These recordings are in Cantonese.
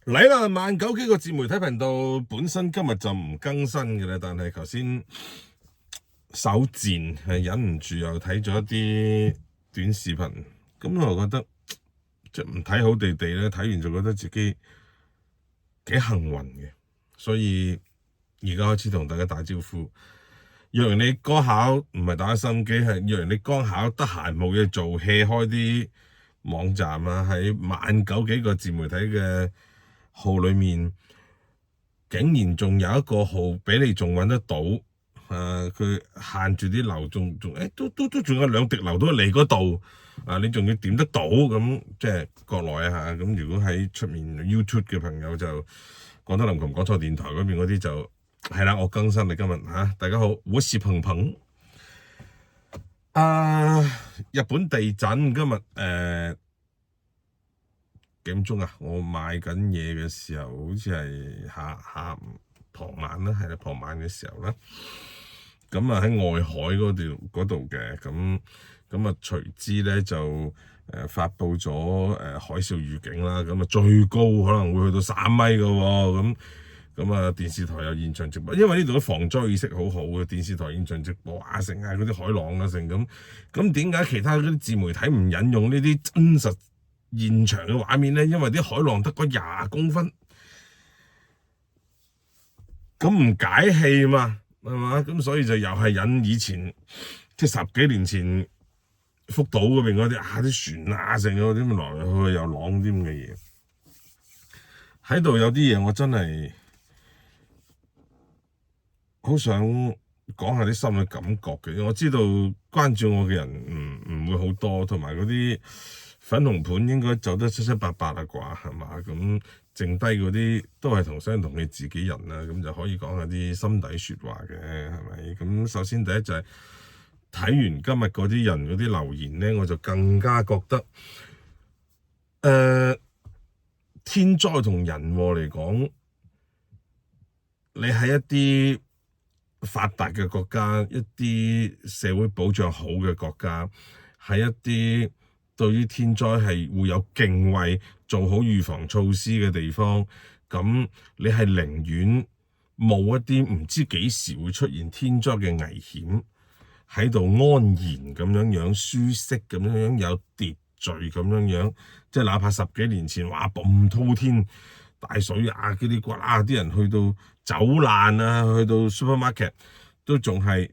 嚟啦！19幾個自媒體頻道本身今日就唔更新嘅啦，但係頭先手賤係忍唔住又睇咗一啲短視頻，咁我覺得即係唔睇好地地咧，睇完就覺得自己幾幸運嘅，所以而家開始同大家打招呼。若然你剛考唔係打心機，係若然你剛考得閒冇嘢做 hea 開啲網站啊，喺19幾個自媒體嘅號裏面，竟然仲有一個號俾你仲揾得到，佢限住啲流，都仲有2滴流到嚟嗰度，你仲要點得到咁，即係國內啊嚇。咁如果喺出面 YouTube 嘅朋友就廣州林琴講錯電台嗰邊嗰啲就係啦，我更新啦今日嚇，大家好，我是鵬鵬。日本地震今日幾點鐘啊？我買緊嘢嘅時候，好似係下午傍晚啦，係啦，傍晚嘅時候啦。咁啊喺外海嗰度嘅，咁啊隨之咧就發布咗海嘯預警啦。咁啊最高可能會去到3米嘅喎。咁啊電視台有現場直播，因為呢度嘅防災意識好好嘅，電視台現場直播成嗰啲海浪啊成咁。咁點解其他嗰啲自媒體唔引用呢啲真實現場嘅畫面咧？因為啲海浪得個20公分，咁唔解氣嘛，係嘛？咁所以就又係引以前即係10幾年前福島嗰邊嗰啲啲船啊成嗰啲咁來來去去又浪啲咁嘅嘢，喺度有啲嘢我真係好想講下啲心嘅感覺嘅。我知道關注我嘅人唔會好多，同埋嗰啲粉紅盤應該走得七七八八啦啩，係嘛？咁剩低嗰啲都係相同嘅自己人啦，咁就可以講下啲心底説話嘅，係咪？咁首先第一就係睇完今日嗰啲人嗰啲留言咧，我就更加覺得天災同人禍嚟講，你喺一啲發達嘅國家，一啲社會保障好嘅國家，喺一啲對於天災係會有敬畏、做好預防措施嘅地方，咁你係寧願冒一啲唔知幾時會出現天災嘅危險，喺度安然咁樣舒適咁樣有秩序咁樣，即係哪怕10幾年前話bomb滔天大水啊，嗰啲啲人去到走難啊，去到 supermarket 都仲係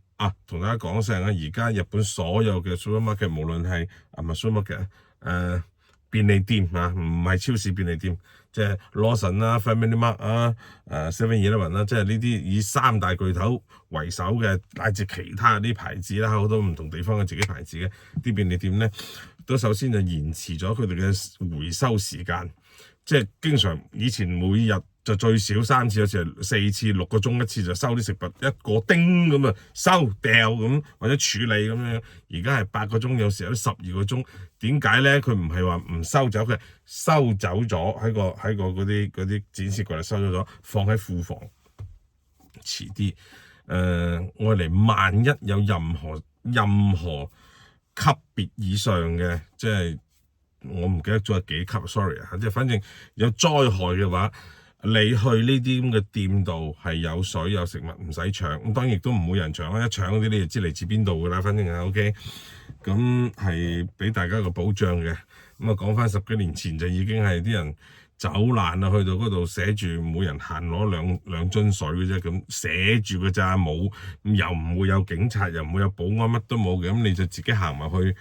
同大家講聲啊，而家日本所有嘅 supermarket 無論係唔係 supermarket 便利店唔係超市便利店，即係 Lawson 啦、Family Mart 啊、7-Eleven 啦，即係呢啲以3大巨頭為首嘅，乃至其他啲牌子啦，好多唔同地方嘅自己牌子嘅啲便利店咧，都首先就延遲咗佢哋嘅回收時間。即係經常以前每日就最少3次，有時係4次6個鐘一次就收啲食物，一個叮咁收掉咁或者處理咁樣。而家係8個鐘，有時有12個鐘。點解咧？佢唔係話唔收走，佢收走咗喺個嗰啲展示櫃度收咗，放喺庫房。遲啲我嚟萬一有任何級別以上嘅，即係。我唔記得咗係幾級 ，sorry 啊，即係反正有災害嘅話，你去呢啲咁嘅店度係有水有食物唔使搶，咁當然亦都唔會有人搶啦，一搶嗰啲你就知嚟自邊度噶啦，反正係 OK，咁係俾大家個保障嘅。咁講翻10幾年前就已經係啲人走難啦，去到嗰度寫住每人限攞兩樽水嘅啫，咁寫住嘅咋，冇又唔會有警察，又唔會有保安，乜都冇嘅，咁你就自己行埋去。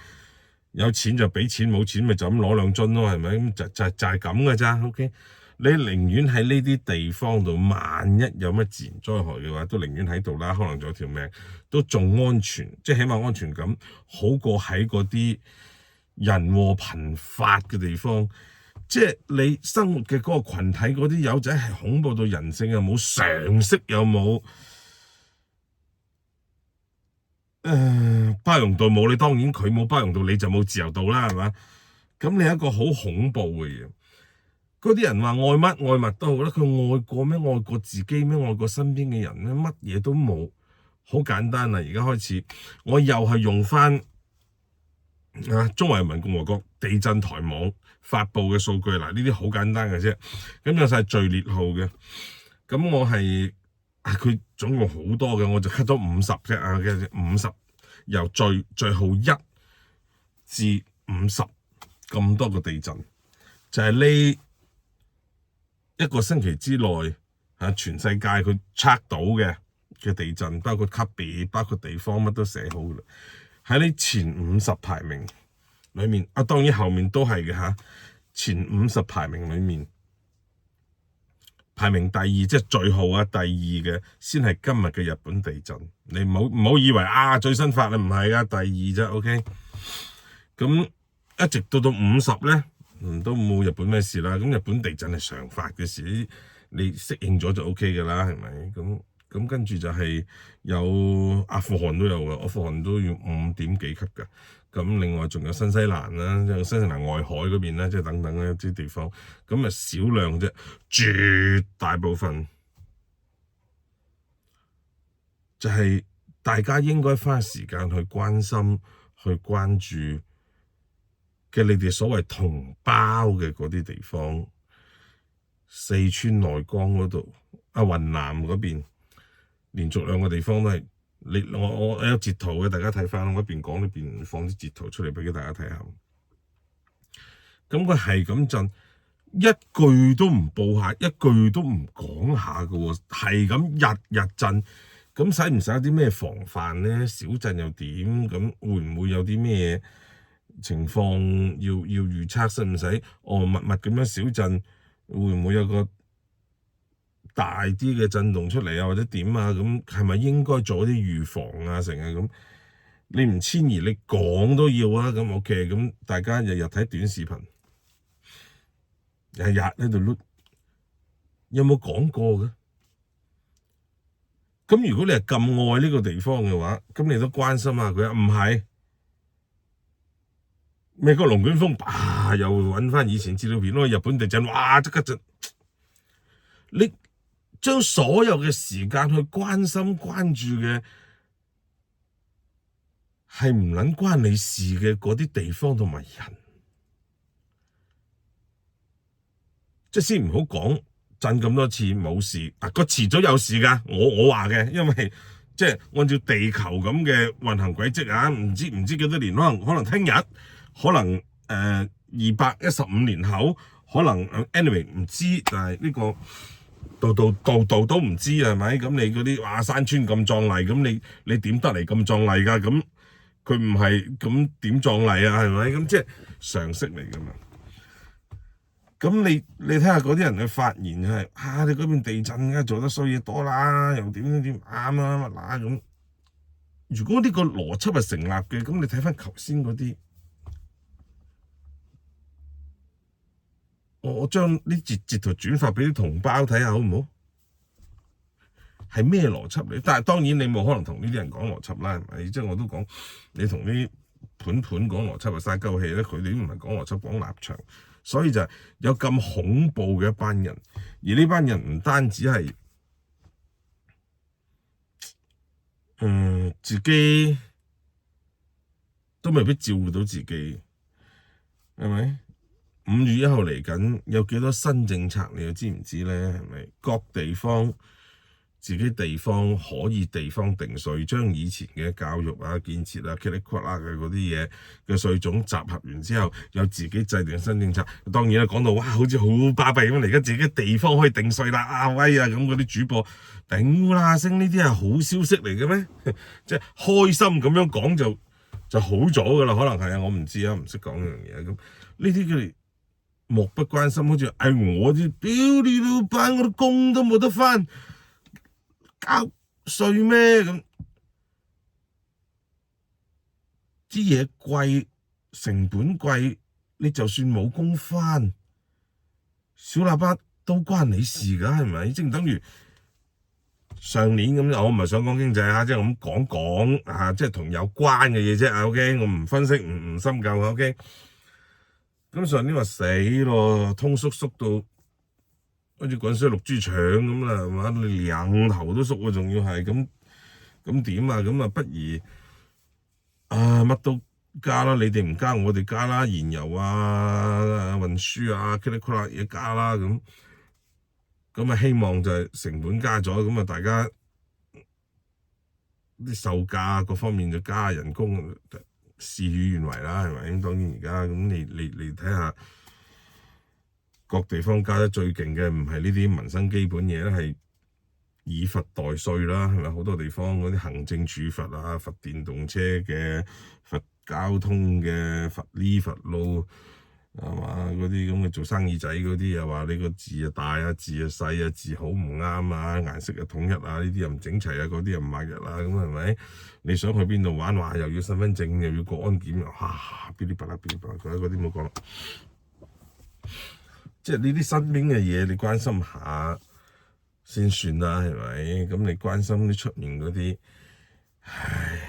有錢就俾錢，冇錢咪就咁攞2樽咯，係咪？咁就係咁嘅咋 ？OK， 你寧願喺呢啲地方度，萬一有乜自然災害嘅話，都寧願喺度啦。可能仲有條命，都仲安全，即係起碼安全感好過喺嗰啲人禍頻發嘅地方。即係你生活嘅嗰個羣體，嗰啲友仔係恐怖到人性又冇，常識又冇。包容度冇，你當然佢冇包容度，你就冇自由度啦，係嘛？咁你係一個好恐怖嘅嘢。嗰啲人話愛乜愛物都好啦，佢愛過咩？愛過自己咩？愛過身邊嘅人咩？乜嘢都冇。好簡單啦，而家開始，我又係用翻中華人民共和國地震台網發布嘅數據，嗱呢啲好簡單嘅啫。咁有晒序列號嘅，咁我係佢總共好多嘅，我就 cut 咗50啫啊嘅50，由序號1至50咁多個地震，就係呢一個星期之內全世界佢測到嘅地震，包括級別、包括地方，乜都寫好嘅啦。喺呢前50排名裏面，當然後面都係嘅嚇。前50排名裏面，排名第二，即係序號第二嘅，先係今日嘅日本地震。你唔好以為最新發啊，唔係噶，第二啫。OK，咁一直到50咧，都冇日本咩事啦。咁日本地震係常發嘅事，你適應咗就 OK 噶啦，係咪？咁跟住就係有阿富汗都有嘅，阿富汗都要5點幾級嘅。咁另外仲有新西蘭啦，即係新西蘭外海嗰邊啦，即係等等一啲地方。咁少量啫，絕大部分就係大家應該花時間去關心、去關注嘅你哋所謂同胞嘅嗰啲地方，四川內江嗰度、雲南嗰邊。連續2個地方都係我有截圖嘅，大家睇翻。我一邊講一邊放啲截圖出嚟俾大家睇下。咁佢係咁震，一句都唔報下，一句都唔講下嘅喎，係咁日日震。咁使唔使有啲咩防範咧？小震又點？咁會唔會有啲咩情況要預測？使唔使密密咁樣小震？會唔會有個大啲嘅震動出嚟或者點啊？咁係咪應該做啲預防啊？成日咁，你唔遷移，你講都要啊。咁 OK，咁大家日日睇短視頻，日日喺度碌，有冇講過嘅？咁如果你係咁愛呢個地方嘅話，咁你都關心下佢啊？唔係美國龍捲風，又揾翻以前資料片咯。日本地震，即刻就你。將所有嘅時間去關心關注嘅係唔撚關你事嘅嗰啲地方同埋人，即係先唔好講震咁多次冇事，個遲早有事㗎。我話嘅，因為即係按照地球咁嘅運行軌跡啊，唔知幾多年，可能聽日，可能215年後，可能anyway 唔知，但係呢個。度都唔知係咪？咁你嗰啲山川咁壯麗，咁你點得嚟咁壯麗㗎？咁佢唔係咁點壯麗啊？係咪？咁即係常識嚟㗎嘛？咁你睇下嗰啲人嘅發言係你嗰邊地震㗎，做得衰嘢多啦，又點啱啊乜嗱咁。如果呢個邏輯係成立嘅，咁你睇翻頭先嗰啲。我將呢截圖轉發俾啲同胞睇下好唔好？係咩邏輯嚟？但係當然你冇可能同呢啲人講邏輯啦，係咪？即係我都講你同啲盤講邏輯係嘥鳩氣咧，佢哋都唔係講邏輯講立場，所以就有咁恐怖嘅一班人，而呢班人唔單止係自己都未必照顧到自己，係咪？5月1號嚟緊，有幾多新政策你又知唔知咧？係咪各地方自己地方可以地方定稅，將以前嘅教育建設嘅嗰啲嘢嘅稅種集合完之後，有自己制定新政策。當然啦，講到好似好巴閉咁，而家自己地方可以定稅啦，威啊咁嗰啲主播頂啦聲，呢啲係好消息嚟嘅咩？即係開心咁樣講就好咗㗎啦，可能係我唔知啊，唔識講呢樣嘢咁。呢啲佢哋漠不關心，好似我啲屌你老闆，我啲工都冇得返，交稅咩咁？啲嘢貴，成本貴，你就算冇工返，小喇叭都關你事㗎，係咪？即係等於上年咁，我唔係想講經濟啊，即係咁講啊，即係同有關嘅嘢啫。OK， 我唔分析，唔深究。OK。咁上年話死咯，通縮到好似滾水淥豬腸咁啦，係嘛？你兩頭都縮喎，仲要係咁點啊？咁不如乜都加啦，你哋唔加我哋加啦，燃油啊、運輸啊、噼里啪啦嘢加啦咁啊，希望就係成本加咗，咁啊大家啲售價各方面就加人工，事與願違啦，係咪？當然而家咁你睇下各地方加得最勁嘅唔係呢啲民生基本嘢咧，係以罰代稅啦，係咪？好多地方嗰啲行政處罰啊，罰電動車嘅、罰交通嘅、罰呢罰路係嘛？嗰啲咁嘅做生意仔嗰啲又話你個字啊大啊，字啊細啊，字好唔啱啊，顏色啊統一啊，呢啲又唔整齊啊，嗰啲又唔抹日啊，咁係咪？你想去邊度玩話又要身份證又要國安檢啊，噼里啪啦噼里啪啦，嗰啲冇講啦。即係呢啲身邊嘅嘢，你關心下先算啦，係咪？咁你關心啲出面嗰啲，唉，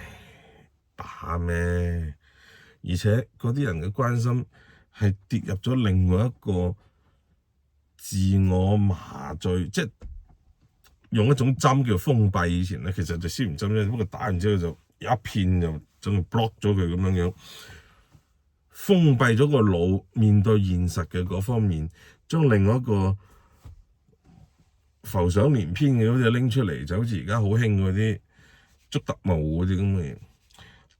打咩？而且嗰啲人嘅關心係跌入咗另外一個自我麻醉，即係用一種針叫封閉。以前咧其實就消炎針啫，不過打完之後就有一片就整 block 咗佢咁樣樣。封閉咗個腦，面對現實嘅嗰方面，將另外一個浮想聯翩嘅好似拎出嚟，就好似而家好興嗰啲捉特務嗰啲咁嘅嘢。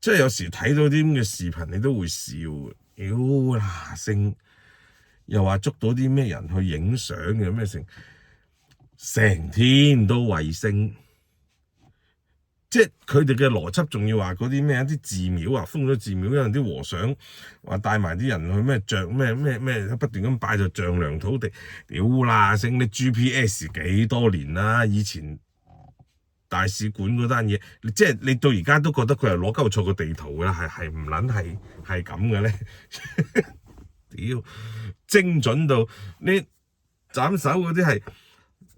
即係有時睇到啲咁嘅視頻，你都會笑嘅。妖嗱聲，又話捉到啲咩人去影相嘅咩成天都衛星。即係佢哋嘅邏輯，仲要話嗰啲咩一啲寺廟啊，封咗寺廟，因為啲和尚話帶埋啲人去咩象咩，不斷咁拜就丈量土地。屌啦，升啲 GPS 幾多年啦，以前大使館嗰單嘢，即係你到而家都覺得佢係攞鳩錯個地圖㗎啦，係唔撚係咁嘅咧？屌，精準到你斬手嗰啲係。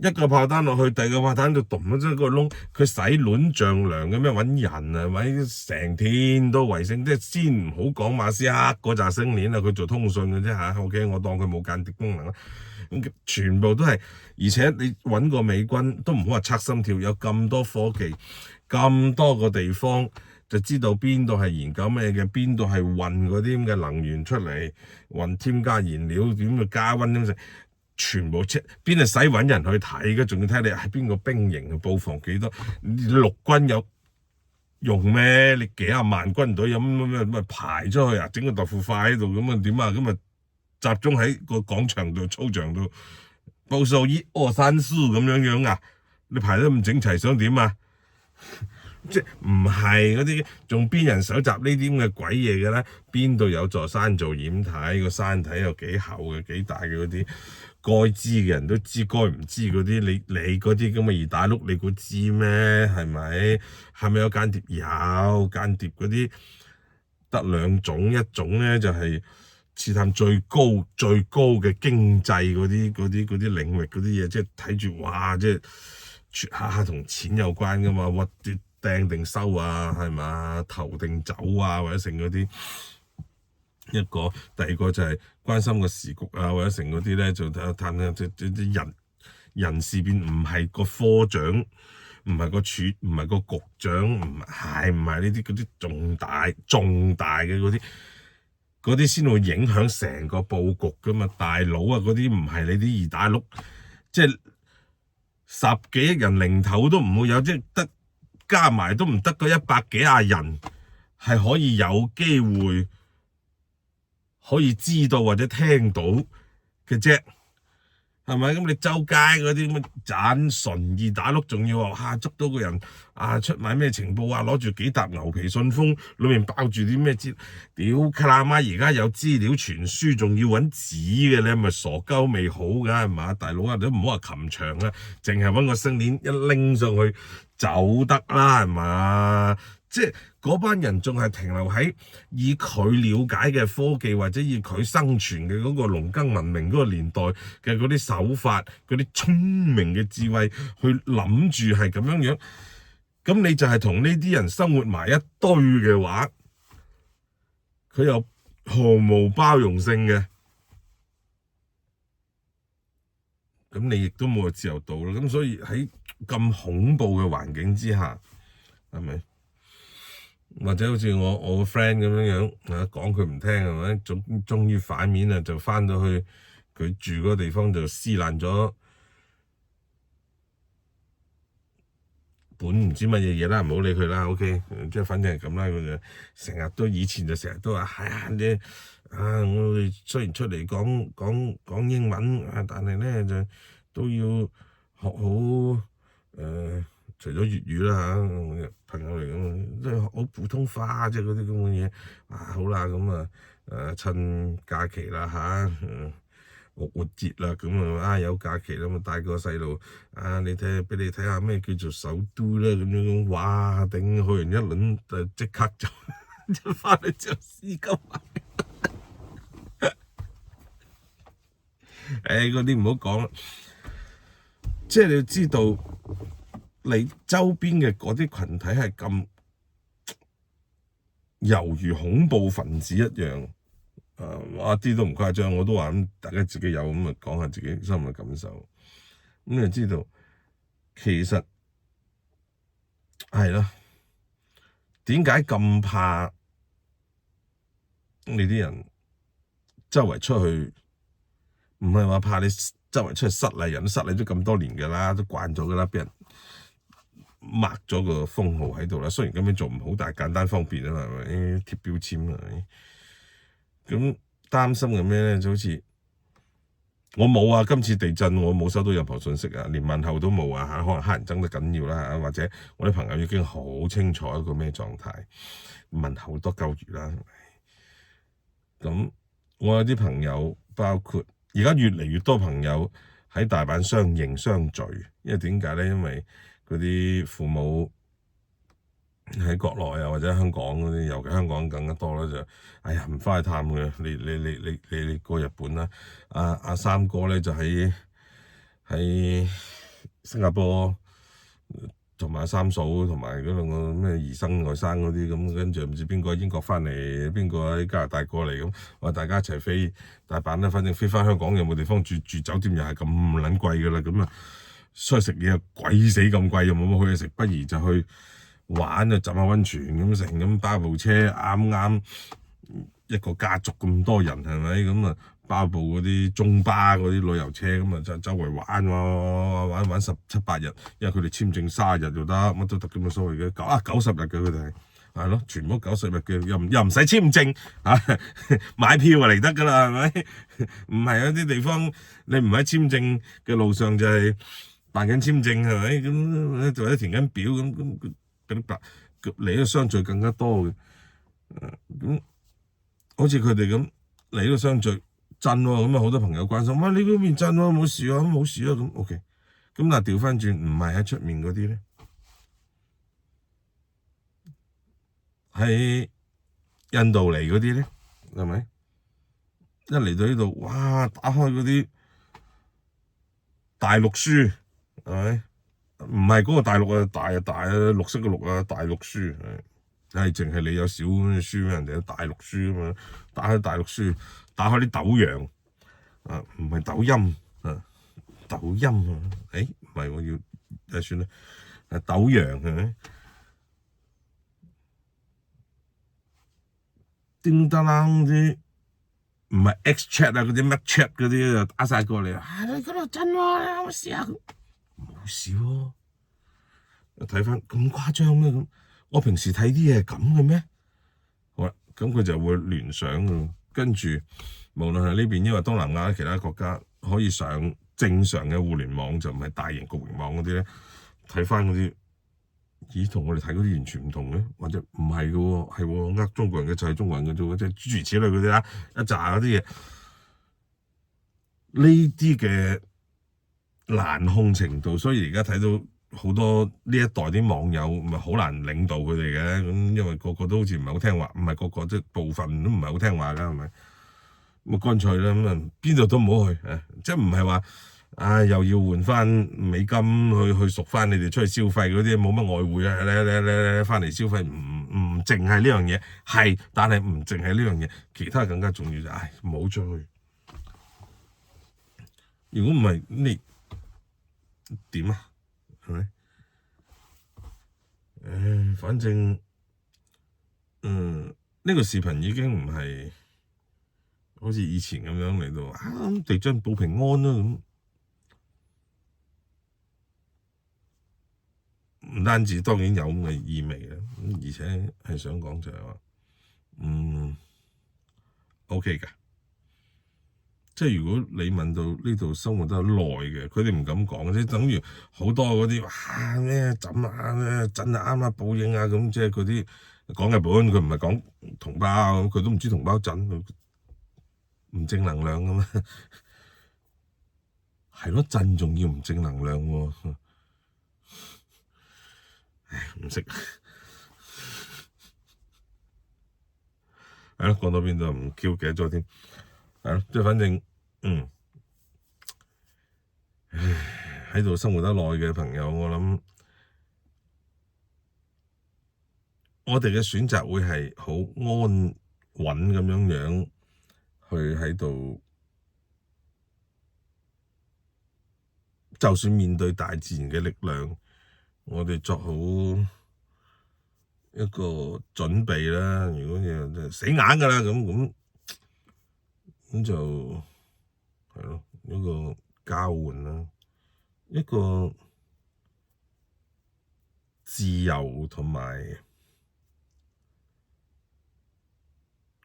一個炮彈落去，第二個炮彈就咚咗出個窿，佢洗卵丈量嘅咩揾人啊？咪成天都衛星，即係先唔好講馬斯克嗰紮星鏈啊，佢做通訊嘅啫嚇。OK，我當佢冇間諜功能啦。咁全部都係，而且你揾個美軍都唔好話測心跳，有咁多科技，咁多個地方就知道邊度係研究咩嘅，邊度係運嗰啲咁嘅能源出嚟，運添加燃料點去加溫咁食。全部邊係使揾人去睇嘅，仲要睇你係邊個兵營布防幾多？陸軍有用咩？你幾廿萬軍隊有乜排出去啊？整個豆腐塊喺度咁啊點啊？咁啊集中喺個廣場度、操場度報數1、2、3、4咁樣樣啊？你排得咁整齊，想點啊？即係唔係嗰啲，仲邊人搜集呢啲咁嘅鬼嘢嘅咧？邊度有座山做掩體？個山體有幾厚嘅、幾大嘅嗰啲？該知嘅人都知，該唔知嗰啲你嗰啲咁嘅二打碌，你估知咩？係咪？係咪有間諜？有間諜嗰啲得兩種，一種咧就係刺探最高嘅經濟嗰啲領域嗰啲嘢，即係睇住哇，即係下下同錢有關噶嘛，屈掟定收啊，係嘛，投定走啊，或者成嗰啲。一個，第二個就係關心個時局啊，或者成嗰啲咧就探下啲人事變，唔係個科長，唔係個處，唔係個局長，唔係呢啲嗰啲重大嘅嗰啲先會影響成個佈局噶嘛，大佬啊，嗰啲唔係你啲二打六，即係10幾億人零頭都唔會有，即係得加埋都唔得個100幾廿人係可以有機會。可以知道或者聽到嘅啫，係咪？咁你周街嗰啲咁斬純二打碌，仲要話捉到個人啊，出賣咩情報啊，攞住幾沓牛皮信封，裏面包住啲咩資料？屌卡啦媽！而家有資料傳輸，仲要揾紙嘅，你係咪傻鳩未好㗎？係嘛，大佬啊，你都唔好話擒牆啊，淨係揾個星鏈一拎上去走得啦，係嘛？即係嗰班人仲係停留喺以佢了解嘅科技，或者以佢生存嘅嗰個農耕文明嗰個年代嘅嗰啲手法、嗰啲聰明嘅智慧去諗住係咁樣樣，咁你就係同呢啲人生活埋一堆嘅話，佢又毫無包容性嘅，咁你亦都冇個自由度啦。咁所以喺咁恐怖嘅環境之下，係咪？或者好似我個 friend 咁樣樣講佢唔聽係咪？終於反面啦，就翻到去佢住嗰個地方就撕爛咗本唔知乜嘢嘢啦，唔好理佢啦。OK，即係反正係咁啦。佢就以前就成日都話係啊，我哋雖然出嚟講英文但係咧就都要學好除咗粵語啦朋友嚟咁，即係學好普通話即係嗰啲咁嘅嘢好啦，咁趁假期啦復活節啦，咁有假期啦，咁帶個細路你俾你睇下咩叫做首都啦，咁樣哇頂去完一輪就即刻就翻嚟就絲巾買。嗰啲唔好講啦，即係你要知道你周邊嘅嗰啲群體係咁猶如恐怖分子一樣。一啲都唔誇張，我都話咁，大家自己有咁講下自己心嘅感受，咁就知道其實係咯，點解咁怕你啲人周圍出去？唔係話怕你周圍出去失禮人，失禮咗咁多年㗎啦，都慣咗㗎啦，俾人抹咗個封號喺度啦。雖然咁樣做唔好，但係簡單方便啊嘛，係咪貼標籤啊？咁擔心嘅咩咧？就好似我冇啊，今次地震我冇收到任何信息啊，連問候都冇啊可能黑人憎得緊要啦或者我啲朋友已經好清楚一個咩狀態，問候多鳩餘啦。咁我有啲朋友，包括而家越嚟越多朋友喺大阪相認相聚，因為點解咧？因為嗰啲父母喺國內或者香港嗰啲，尤其香港更加多啦，就唔翻去探佢，你過日本啦。阿三哥咧就喺新加坡，同埋三嫂同埋嗰兩個咩姨甥外甥嗰啲咁，跟住唔知邊個喺英國翻嚟，邊個喺加拿大過嚟咁，話大家一齊飛大阪啦。反正飛翻香港有冇地方住酒店又係咁撚貴噶啦，咁出去食嘢鬼死咁貴，又冇乜好嘢食，不如就去玩浸下溫泉咁成，咁包部車啱啱一個家族咁多人係咪咁包部嗰啲中巴嗰啲旅遊車咁就周圍玩玩17-8日，因為佢哋簽證30日就得，乜都得咁嘅所謂嘅90日嘅佢哋係咯，全部90日嘅，又唔使簽證買票就嚟得㗎啦，係咪？唔係有啲地方你唔喺簽證嘅路上就係辦緊簽證係咪？咁或者填緊表咁嗰啲嚟到相聚更加多嘅，咁好似佢哋咁嚟到相聚震喎，咁好多朋友關心，你嗰邊震喎，冇事啊，冇事啊咁 OK，咁但係調翻轉唔係喺出面嗰啲咧，喺印度嚟嗰啲咧，係咪？一嚟到呢度，哇！打開嗰啲大陸書，係咪？唔係嗰個大陸大綠色嘅綠大陸書係淨係你有小書，人哋有大陸書啊嘛。打開大陸書，打開啲抖陽唔係抖音抖音唔係我要算啦，抖陽係咪？叮當啷啲唔係 X chat 嗰啲乜 chat 嗰啲就打晒過嚟你嗰度震喎，有冇事啊？冇事喎，睇翻咁誇張咩咁？我平時睇啲嘢係咁嘅咩？好啦，咁佢就會聯想㗎，跟住無論係呢邊，因為東南亞其他國家可以上正常嘅互聯網，就唔係大型局域網嗰啲咧，睇翻嗰啲，咦，同我哋睇嗰啲完全唔同嘅，或者唔係嘅喎，係喎，中國人嘅就係中國人嘅啫，即係諸如此類嗰啲啦，一紮嗰啲嘢，呢啲嘅難控程度，所以而家睇到好多呢一代啲網友咪好難領導佢哋嘅，咁因為個個都好似唔係好聽話，唔係個個即係部分都唔係好聽話㗎，係咪？咁乾脆啦，咁邊度都唔好去即係唔係話又要換翻美金去贖翻你哋出去消費嗰啲冇乜外匯你翻嚟消費，唔淨係呢樣嘢係，但係唔淨係呢樣嘢，其他更加重要就唔好出去。如果唔係你點啊？係咪？反正呢個視頻已經唔係好似以前咁樣嚟到地震報平安啦咁。唔單止，當然有咁嘅意味啦，而且係想講就係話OK 嘅。即係如果你問到呢度生活得耐嘅，佢哋唔敢講，即係等於好多嗰啲咩怎啊咩震啊啱啊報應啊咁，即係嗰啲講日本，佢唔係講同胞，佢都唔知同胞震，唔正能量噶嘛，係咯，震仲要唔正能量喎，唉唔識，係咯，講到邊度唔 Q 記得咗添，係咯，即係反正喺度生活得耐嘅朋友，我諗我哋嘅選擇會係好安穩咁樣去喺度，就算面對大自然嘅力量，我哋作好一個準備啦。如果要死硬㗎啦，咁就係咯，一個交換啦，一個自由同埋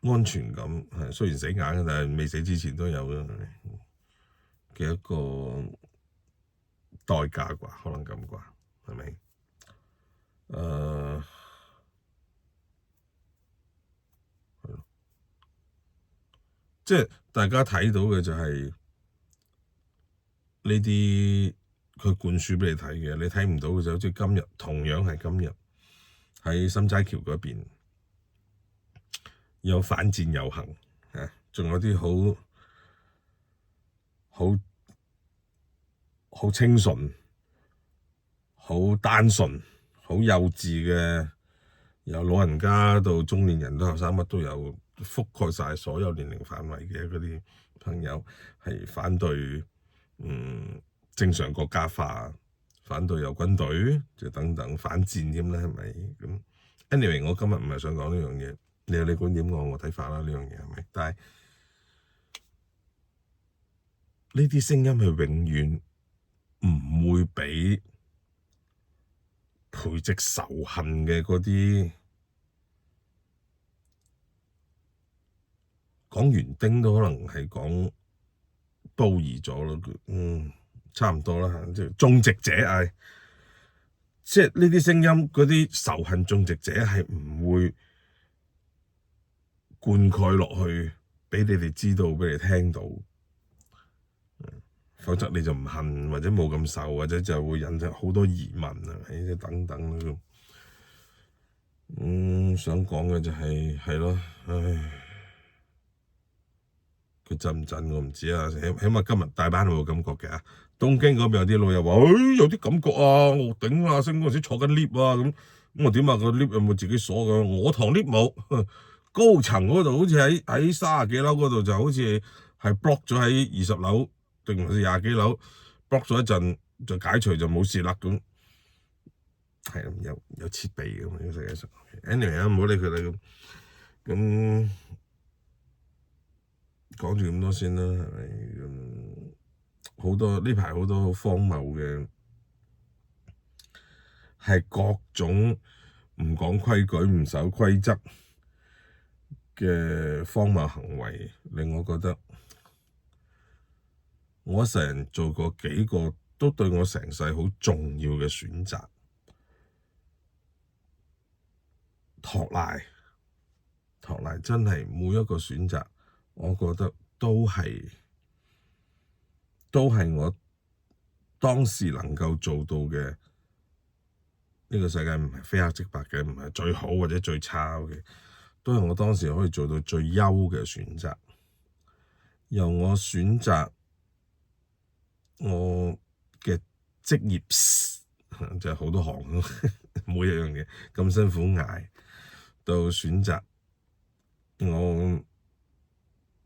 安全感係，雖然死硬，但係未死之前都有嘅一個代價啩，可能咁啩，係咪？係咯，即係大家睇到嘅就係呢啲佢灌輸俾你睇嘅，你睇唔到嘅就好似今日，同樣係今日喺心齋橋嗰邊有反戰遊行仲有啲好清純、好單純、好幼稚嘅，由老人家到中年人到後生乜都有，覆蓋晒所有年齡範圍嘅嗰啲朋友，係反對正常國家化，反對有軍隊，就等等反戰添啦，係咪咁？Anyway，我今日唔係想講呢樣嘢，你有你觀點，我睇法啦，呢樣嘢係咪？但係呢啲聲音係永遠唔會俾培植仇恨嘅嗰啲講園丁都可能係講褒義咗咯，差唔多啦，即係種植者即係呢啲聲音，嗰啲仇恨種植者係唔會灌溉落去俾你哋知道，俾你聽到。否則你就唔恨，或者冇咁受，或者就會引起好多疑問啊，等等咯。想講嘅就係咯，唉，佢震唔震我唔知啊，起碼今日大班冇感覺嘅啊。東京嗰邊有啲老友話，有啲感覺啊，我頂啊，升嗰陣時坐緊 lift 啊，咁我點啊？個 lift 有冇自己鎖㗎？我堂 lift 冇，高層嗰度好似喺30幾樓嗰度就好似係 block 咗喺20樓。定係20幾樓 block 咗一陣就解除就冇事啦，咁係有設備嘅嘛，呢個世界上。Anyway 啊，唔好理佢啦，咁講住咁多先啦，係咪？好多呢排好多好荒謬嘅，係各種唔講規矩、唔守規則嘅荒謬行為，令我覺得。我成日做過幾個都對我成世好重要嘅選擇，托賴真係每一個選擇，我覺得都係我當時能夠做到嘅。呢個世界唔係非黑即白嘅，唔係最好或者最差嘅，都係我當時可以做到最優嘅選擇。由我選擇我嘅職業就係好多行咯，每一樣嘢咁辛苦捱，到選擇我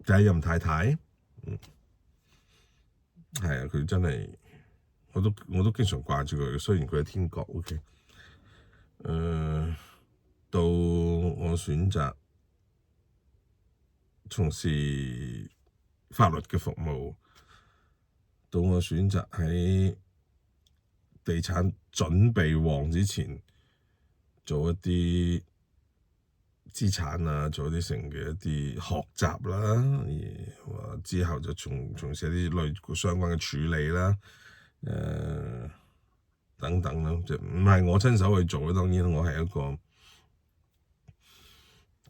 第一任太太，係啊，佢真係我都經常掛住佢，雖然佢喺天國，OK，到我我選擇從事法律嘅服務，到我選擇喺地產準備旺之前做一啲資產啊，做啲成嘅一啲學習啦，之後就從事一啲類相關嘅處理啦，等等啦，就唔係我親手去做啦。當然我係一個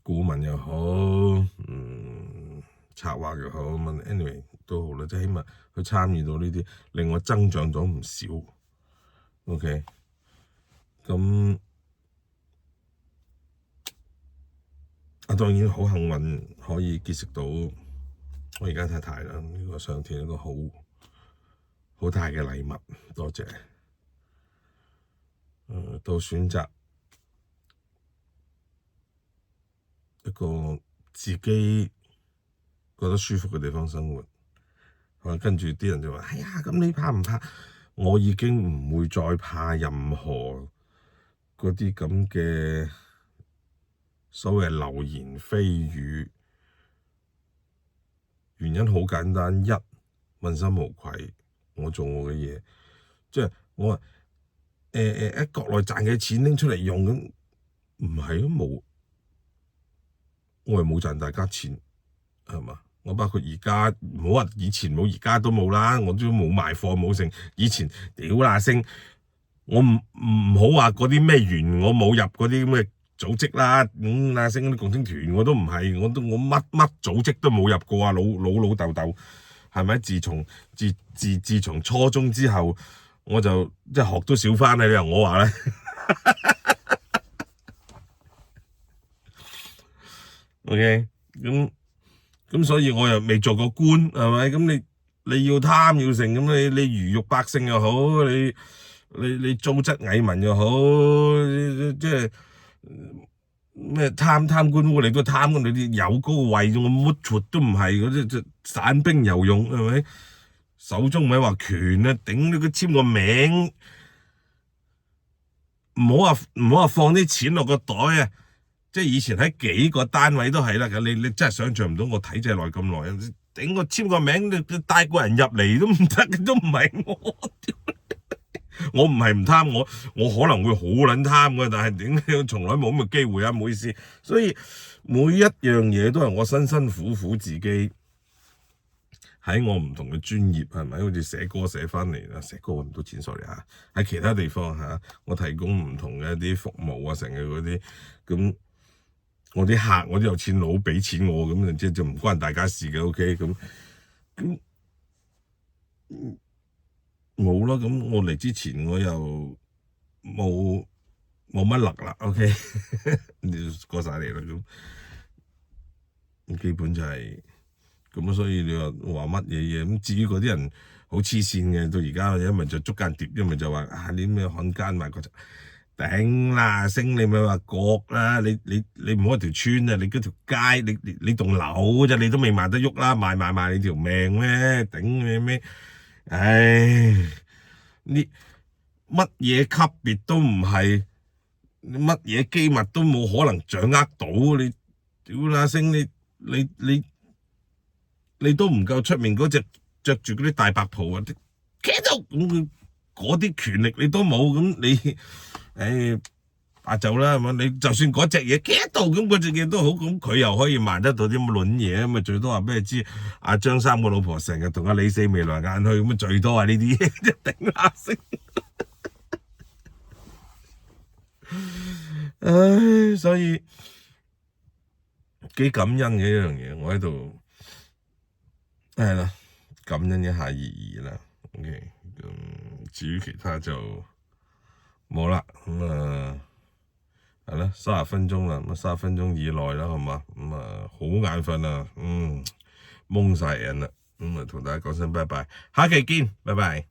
顧問又好，策劃又好，anyway 都好啦，即係起碼去參與到呢啲，令我增長咗唔少。OK，咁當然好幸運可以結識到我而家太太啦，呢個上天一個好大嘅禮物，多謝。到選擇一個自己覺得舒服嘅地方生活，跟住啲人就話：哎呀，咁你怕唔怕？我已經唔會再怕任何嗰啲咁嘅所謂流言蜚語。原因好簡單，一問心無愧，我做我嘅嘢，即係我話喺國內賺嘅錢拎出嚟用咁，唔係都冇，我係冇賺大家錢，係嘛？我包括而家唔好話以前冇，而家都冇啦，我都冇賣貨冇剩。以前屌啦星，我唔好話嗰啲咩員，我冇入嗰啲咁嘅組織啦，啦星嗰啲共青團我都唔係，我乜組織都冇入過啊，老豆豆係咪？自從初中之後，我就即係學都少返啦。你話我話咧，OK 咁所以我又未做過官，係咪？咁你要貪要成咁，你魚肉百姓又好，你糟質蟻民又好，即係咩貪官污吏都貪，你啲有嗰個位，我乜柒都唔係嗰啲散兵游勇，係咪？手中咪話權啊，頂你個簽個名，唔好話放啲錢落個袋啊！即係以前喺幾個單位都係啦，你真係想象唔到我體制內咁耐，頂我簽個名，你帶個人入嚟都唔得，都唔係我。我唔係唔貪，我可能會好撚貪嘅，但係點解從來冇咁嘅機會啊？唔好意思，所以每一樣嘢都係我辛辛苦苦自己喺我唔同嘅專業，係咪？好似寫歌寫翻嚟啦，寫歌揾唔到錢，sorry啊！喺其他地方我提供唔同嘅一啲服務啊，成日嗰啲咁。我啲客，我啲有錢佬俾錢我，咁即係就唔關大家事嘅 ，OK， 咁冇啦。咁我嚟之前我又冇乜力啦 ，OK， 過晒嚟啦，咁基本就係咁，所以你話乜嘢嘢咁？至於嗰啲人好黐線嘅，到而家一咪就捉間諜，一咪就話啲咩漢奸賣國賊。頂啦，升你咪話割啦，你唔好一條村啊，你嗰條街，你棟樓啫，你都未賣得喐啦，賣你條命咩？頂你咩？唉，呢乜嘢級別都唔係，乜嘢機密都冇可能掌握到，你屌啦升，你都唔夠出面嗰隻着住嗰啲大白袍啊，企喺度咁嗰啲權力你都冇，咁你。白走啦，係嘛？你就算嗰隻嘢企喺度，咁嗰隻嘢都好，咁佢又可以賣得到啲咁嘅卵嘢，咁啊最多話俾你知，阿張三個老婆成日同阿李四眉來眼去，咁啊最多係呢啲嘢，一頂下聲。唉，所以幾感恩嘅一樣嘢，我喺度係啦，感恩一下而已啦。OK，咁至於其他就。冇啦，咁係啦，30分鐘啦，咁30分鐘以內啦，好嘛？咁好眼瞓啊，蒙晒人啦，咁同大家講聲拜拜，下期見，拜拜。